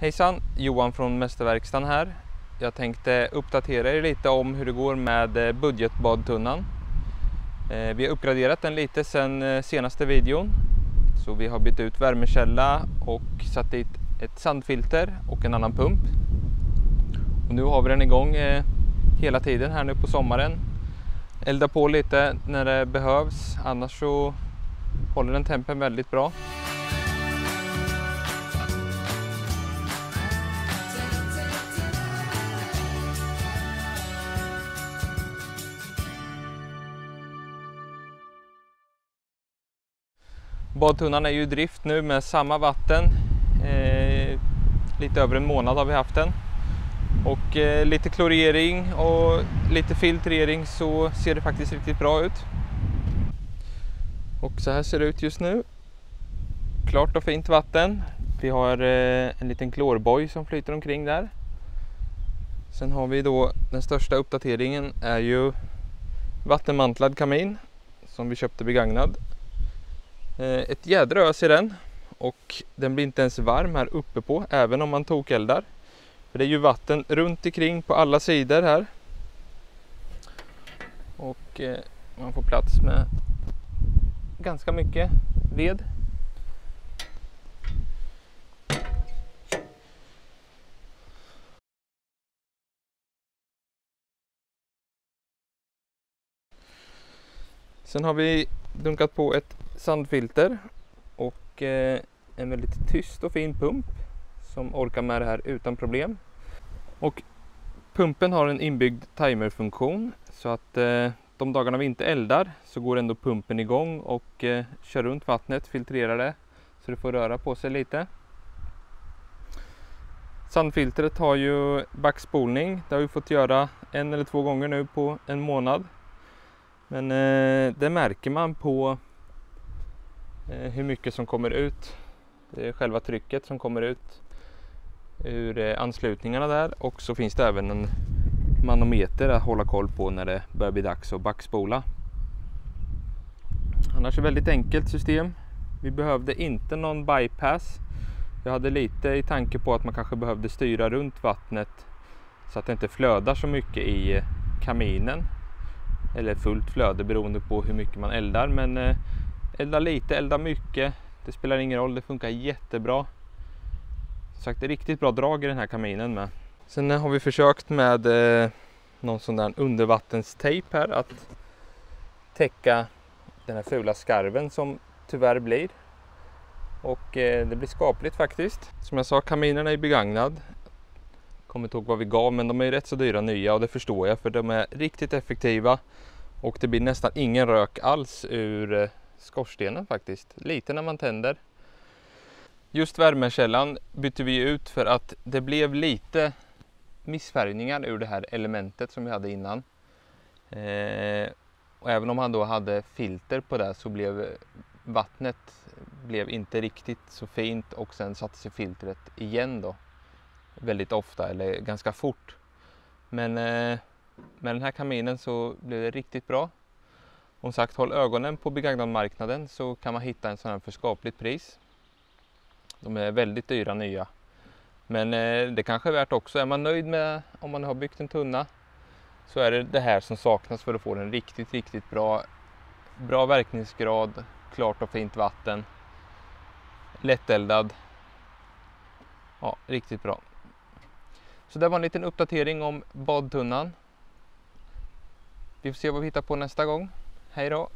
Hejsan, Johan från Mästerverkstan här. Jag tänkte uppdatera er lite om hur det går med budgetbadtunnan. Vi har uppgraderat den lite sedan senaste videon. Så vi har bytt ut värmekälla och satt dit ett sandfilter och en annan pump. Och nu har vi den igång hela tiden här nu på sommaren. Elda på lite när det behövs, annars så håller den tempen väldigt bra. Badtunnan är ju i drift nu med samma vatten. Lite över en månad har vi haft den. Och lite klorering och lite filtrering så ser det faktiskt riktigt bra ut. Och så här ser det ut just nu. Klart och fint vatten. Vi har en liten klorboj som flyter omkring där. Sen har vi då den största uppdateringen är ju vattenmantlad kamin som vi köpte begagnad. Ett jädra ös i den och den blir inte ens varm här uppe på även om man tokeldar. För det är ju vatten runt omkring på alla sidor här. Och man får plats med ganska mycket ved. Sen har vi dunkat på ett sandfilter och en väldigt tyst och fin pump som orkar med det här utan problem. Och pumpen har en inbyggd timerfunktion så att de dagarna vi inte eldar så går ändå pumpen igång och kör runt vattnet, filtrerar det så det får röra på sig lite. Sandfiltret har ju backspolning, det har vi fått göra 1 eller 2 gånger nu på en månad. Men det märker man på hur mycket som kommer ut. Det är själva trycket som kommer ut ur anslutningarna där. Och så finns det även en manometer att hålla koll på när det börjar bli dags att backspola. Annars är det väldigt enkelt system. Vi behövde inte någon bypass. Jag hade lite i tanke på att man kanske behövde styra runt vattnet så att det inte flödar så mycket i kaminen. Eller fullt flöde beroende på hur mycket man eldar. Men elda lite, elda mycket. Det spelar ingen roll, det funkar jättebra. Som sagt, det är riktigt bra drag i den här kaminen med. Sen har vi försökt med någon sån där undervattenstejp här att täcka den här fula skarven som tyvärr blir. Och det blir skapligt faktiskt. Som jag sa, kaminen är begagnad. Kommer inte ihåg vad vi gav, men de är rätt så dyra nya och det förstår jag för de är riktigt effektiva. Och det blir nästan ingen rök alls ur skorstenen faktiskt. Lite när man tänder. Just värmekällan bytte vi ut för att det blev lite missfärgningar ur det här elementet som vi hade innan. Och även om han då hade filter på det så blev vattnet inte riktigt så fint och sen satte sig filtret igen då. Väldigt ofta eller ganska fort. Men med den här kaminen så blev det riktigt bra. Som sagt, håll ögonen på begagnadmarknaden så kan man hitta en sån här för skapligt pris. De är väldigt dyra nya. Men det kanske är värt också. Är man nöjd med om man har byggt en tunna så är det här som saknas för att få en riktigt bra verkningsgrad, klart och fint vatten, lätteldad. Ja, riktigt bra. Så det var en liten uppdatering om badtunnan. Vi får se vad vi hittar på nästa gång. Hej då!